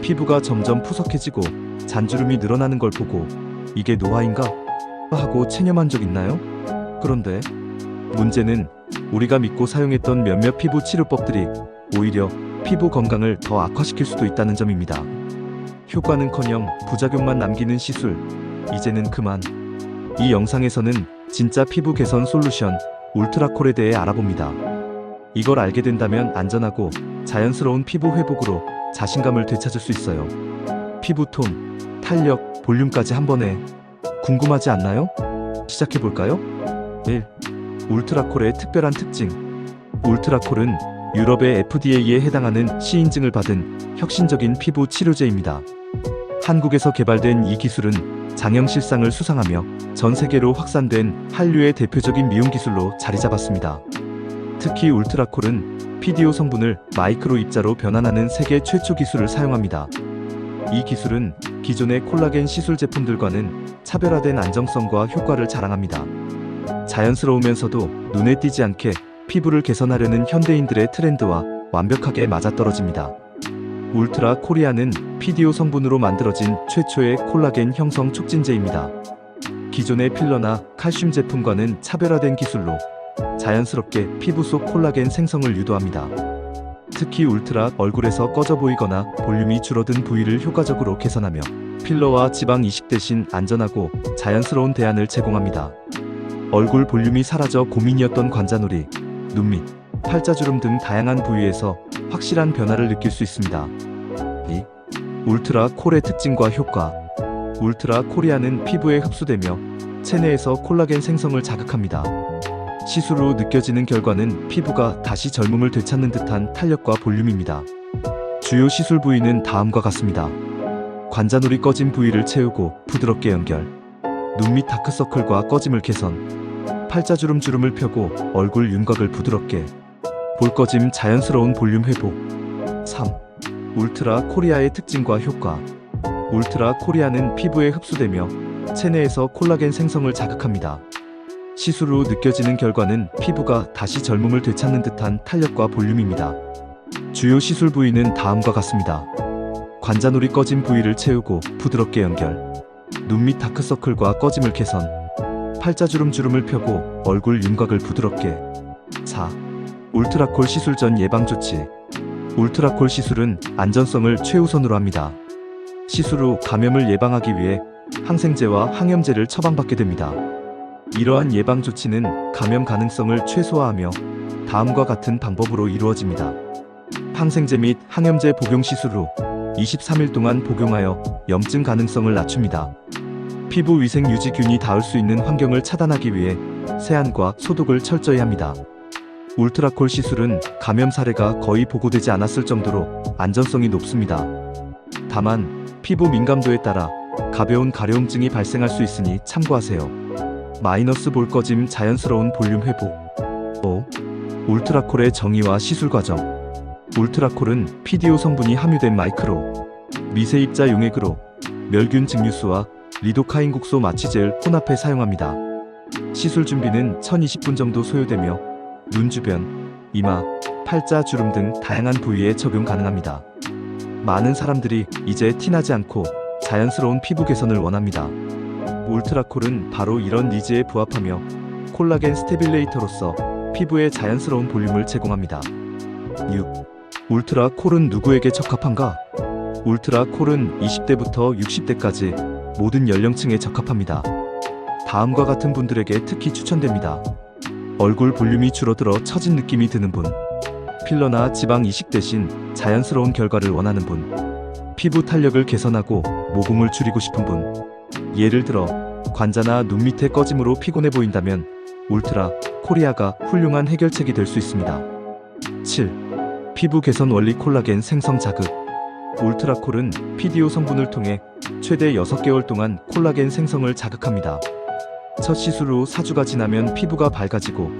피부가 점점 푸석해지고 잔주름이 늘어나는 걸 보고 이게 노화인가? 하고 체념한 적 있나요? 그런데 문제는 우리가 믿고 사용했던 몇몇 피부 치료법들이 오히려 피부 건강을 더 악화시킬 수도 있다는 점입니다. 효과는커녕 부작용만 남기는 시술, 이제는 그만. 이 영상에서는 진짜 피부 개선 솔루션 울트라콜에 대해 알아봅니다. 이걸 알게 된다면 안전하고 자연스러운 피부 회복으로 자신감을 되찾을 수 있어요. 피부톤, 탄력, 볼륨까지 한 번에. 궁금하지 않나요? 시작해볼까요? 1. 울트라콜의 특별한 특징. 울트라콜은 유럽의 FDA에 해당하는 C인증을 받은 혁신적인 피부 치료제입니다. 한국에서 개발된 이 기술은 장형실상을 수상하며 전 세계로 확산된 한류의 대표적인 미용 기술로 자리 잡았습니다. 특히 울트라콜은 PDO 성분을 마이크로 입자로 변환하는 세계 최초 기술을 사용합니다. 이 기술은 기존의 콜라겐 시술 제품들과는 차별화된 안정성과 효과를 자랑합니다. 자연스러우면서도 눈에 띄지 않게 피부를 개선하려는 현대인들의 트렌드와 완벽하게 맞아떨어집니다. 울트라 코리아는 PDO 성분으로 만들어진 최초의 콜라겐 형성 촉진제입니다. 기존의 필러나 칼슘 제품과는 차별화된 기술로 자연스럽게 피부 속 콜라겐 생성을 유도합니다. 특히 울트라 얼굴에서 꺼져 보이거나 볼륨이 줄어든 부위를 효과적으로 개선하며 필러와 지방 이식 대신 안전하고 자연스러운 대안을 제공합니다. 얼굴 볼륨이 사라져 고민이었던 관자놀이, 눈밑, 팔자주름 등 다양한 부위에서 확실한 변화를 느낄 수 있습니다. 2. 울트라 콜의 특징과 효과. 울트라 코리아는 피부에 흡수되며 체내에서 콜라겐 생성을 자극합니다. 시술 후 느껴지는 결과는 피부가 다시 젊음을 되찾는 듯한 탄력과 볼륨입니다. 주요 시술 부위는 다음과 같습니다. 관자놀이 꺼진 부위를 채우고 부드럽게 연결, 눈밑 다크서클과 꺼짐을 개선, 팔자주름 주름을 펴고 얼굴 윤곽을 부드럽게, 볼꺼짐 자연스러운 볼륨 회복. 3. 울트라 코리아의 특징과 효과. 울트라 코리아는 피부에 흡수되며 체내에서 콜라겐 생성을 자극합니다. 시술 후 느껴지는 결과는 피부가 다시 젊음을 되찾는 듯한 탄력과 볼륨입니다. 주요 시술 부위는 다음과 같습니다. 관자놀이 꺼진 부위를 채우고 부드럽게 연결, 눈밑 다크서클과 꺼짐을 개선, 팔자주름 주름을 펴고 얼굴 윤곽을 부드럽게. 4. 울트라콜 시술 전 예방 조치. 울트라콜 시술은 안전성을 최우선으로 합니다. 시술 후 감염을 예방하기 위해 항생제와 항염제를 처방받게 됩니다. 이러한 예방 조치는 감염 가능성을 최소화하며 다음과 같은 방법으로 이루어집니다. 항생제 및 항염제 복용 시술 후 23일 동안 복용하여 염증 가능성을 낮춥니다. 피부 위생 유지균이 닿을 수 있는 환경을 차단하기 위해 세안과 소독을 철저히 합니다. 울트라콜 시술은 감염 사례가 거의 보고되지 않았을 정도로 안전성이 높습니다. 다만 피부 민감도에 따라 가벼운 가려움증이 발생할 수 있으니 참고하세요. 마이너스 볼꺼짐 자연스러운 볼륨 회복. 5. 울트라콜의 정의와 시술 과정. 울트라콜은 PDO 성분이 함유된 마이크로 미세입자 용액으로 멸균 증류수와 리도카인 국소 마취제를 혼합해 사용합니다. 시술 준비는 1020분 정도 소요되며 눈 주변, 이마, 팔자 주름 등 다양한 부위에 적용 가능합니다. 많은 사람들이 이제 티나지 않고 자연스러운 피부 개선을 원합니다. 울트라콜은 바로 이런 니즈에 부합하며 콜라겐 스테빌레이터로서 피부에 자연스러운 볼륨을 제공합니다. 6. 울트라콜은 누구에게 적합한가? 울트라콜은 20대부터 60대까지 모든 연령층에 적합합니다. 다음과 같은 분들에게 특히 추천됩니다. 얼굴 볼륨이 줄어들어 처진 느낌이 드는 분, 필러나 지방 이식 대신 자연스러운 결과를 원하는 분, 피부 탄력을 개선하고 모공을 줄이고 싶은 분, 예를 들어 관자나 눈 밑에 꺼짐으로 피곤해 보인다면 울트라 코리아가 훌륭한 해결책이 될 수 있습니다. 7. 피부 개선 원리 콜라겐 생성 자극. 울트라콜은 PDO 성분을 통해 최대 6개월 동안 콜라겐 생성을 자극합니다. 첫 시술 후 4주가 지나면 피부가 밝아지고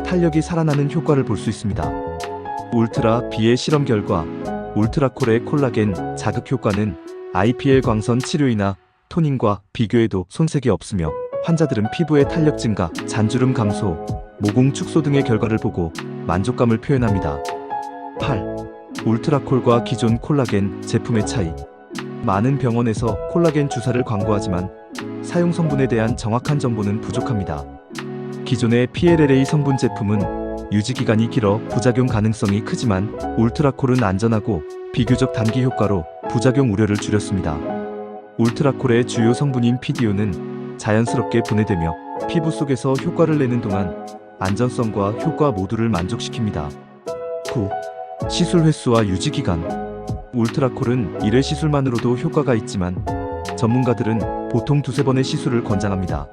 탄력이 살아나는 효과를 볼 수 있습니다. 울트라 B의 실험 결과 울트라콜의 콜라겐 자극 효과는 IPL 광선 치료이나 토닝과 비교해도 손색이 없으며 환자들은 피부의 탄력 증가, 잔주름 감소, 모공 축소 등의 결과를 보고 만족감을 표현합니다. 8. 울트라콜과 기존 콜라겐 제품의 차이. 많은 병원에서 콜라겐 주사를 광고하지만 사용 성분에 대한 정확한 정보는 부족합니다. 기존의 PLLA 성분 제품은 유지기간이 길어 부작용 가능성이 크지만 울트라콜은 안전하고 비교적 단기 효과로 부작용 우려를 줄였습니다. 울트라콜의 주요 성분인 PDO는 자연스럽게 분해되며 피부 속에서 효과를 내는 동안 안전성과 효과 모두를 만족시킵니다. 9. 시술 횟수와 유지기간. 울트라콜은 1회 시술만으로도 효과가 있지만 전문가들은 보통 2~3번의 시술을 권장합니다.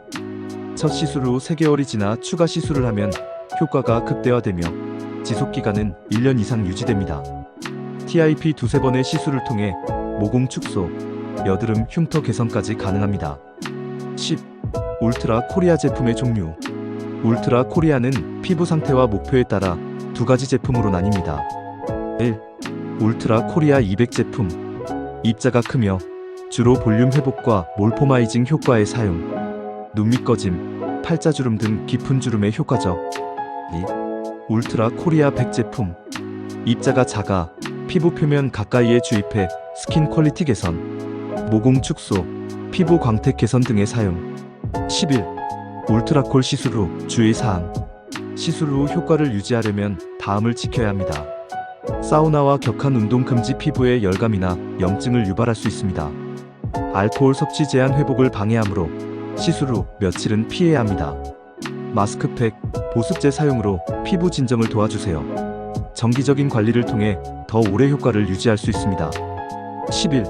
첫 시술 후 3개월이 지나 추가 시술을 하면 효과가 극대화되며 지속기간은 1년 이상 유지됩니다. TIP 2~3번의 시술을 통해 모공 축소, 여드름 흉터 개선까지 가능합니다. 10. 울트라 코리아 제품의 종류. 울트라 코리아는 피부 상태와 목표에 따라 2가지 제품으로 나뉩니다. 1. 울트라 코리아 200 제품. 입자가 크며 주로 볼륨 회복과 몰포마이징 효과의 사용. 눈 밑 꺼짐, 팔자주름 등 깊은 주름에 효과적. 2. 울트라 코리아 100 제품. 입자가 작아 피부 표면 가까이에 주입해 스킨 퀄리티 개선, 모공 축소, 피부 광택 개선 등의 사용. 11. 울트라콜 시술 후 주의사항. 시술 후 효과를 유지하려면 다음을 지켜야 합니다. 사우나와 격한 운동 금지 피부에 열감이나 염증을 유발할 수 있습니다. 알코올 섭취 제한 회복을 방해하므로 시술 후 며칠은 피해야 합니다. 마스크팩, 보습제 사용으로 피부 진정을 도와주세요. 정기적인 관리를 통해 더 오래 효과를 유지할 수 있습니다. 11.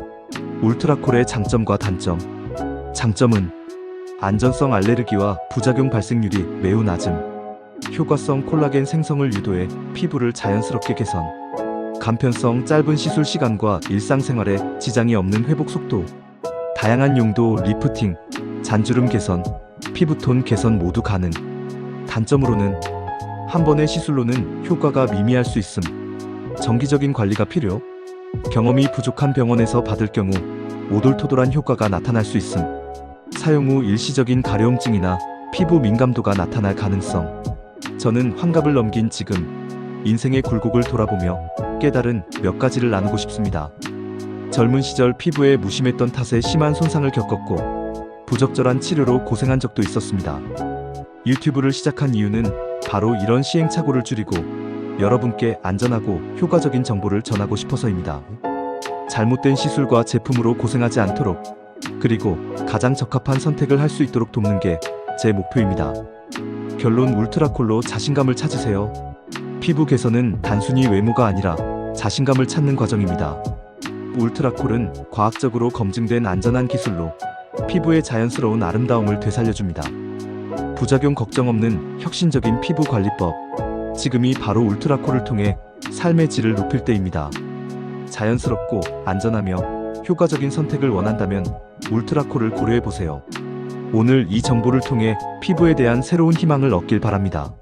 울트라콜의 장점과 단점. 장점은 안전성 알레르기와 부작용 발생률이 매우 낮음, 효과성 콜라겐 생성을 유도해 피부를 자연스럽게 개선, 간편성 짧은 시술 시간과 일상생활에 지장이 없는 회복 속도, 다양한 용도 리프팅, 잔주름 개선, 피부톤 개선 모두 가능. 단점으로는 한 번의 시술로는 효과가 미미할 수 있음, 정기적인 관리가 필요, 경험이 부족한 병원에서 받을 경우 오돌토돌한 효과가 나타날 수 있음, 사용 후 일시적인 가려움증이나 피부 민감도가 나타날 가능성. 저는 환갑을 넘긴 지금 인생의 굴곡을 돌아보며 깨달은 몇 가지를 나누고 싶습니다. 젊은 시절 피부에 무심했던 탓에 심한 손상을 겪었고 부적절한 치료로 고생한 적도 있었습니다. 유튜브를 시작한 이유는 바로 이런 시행착오를 줄이고 여러분께 안전하고 효과적인 정보를 전하고 싶어서입니다. 잘못된 시술과 제품으로 고생하지 않도록, 그리고 가장 적합한 선택을 할 수 있도록 돕는 게 제 목표입니다. 결론, 울트라콜로 자신감을 찾으세요. 피부 개선은 단순히 외모가 아니라 자신감을 찾는 과정입니다. 울트라콜은 과학적으로 검증된 안전한 기술로 피부의 자연스러운 아름다움을 되살려줍니다. 부작용 걱정 없는 혁신적인 피부 관리법. 지금이 바로 울트라콜을 통해 삶의 질을 높일 때입니다. 자연스럽고 안전하며 효과적인 선택을 원한다면 울트라콜을 고려해보세요. 오늘 이 정보를 통해 피부에 대한 새로운 희망을 얻길 바랍니다.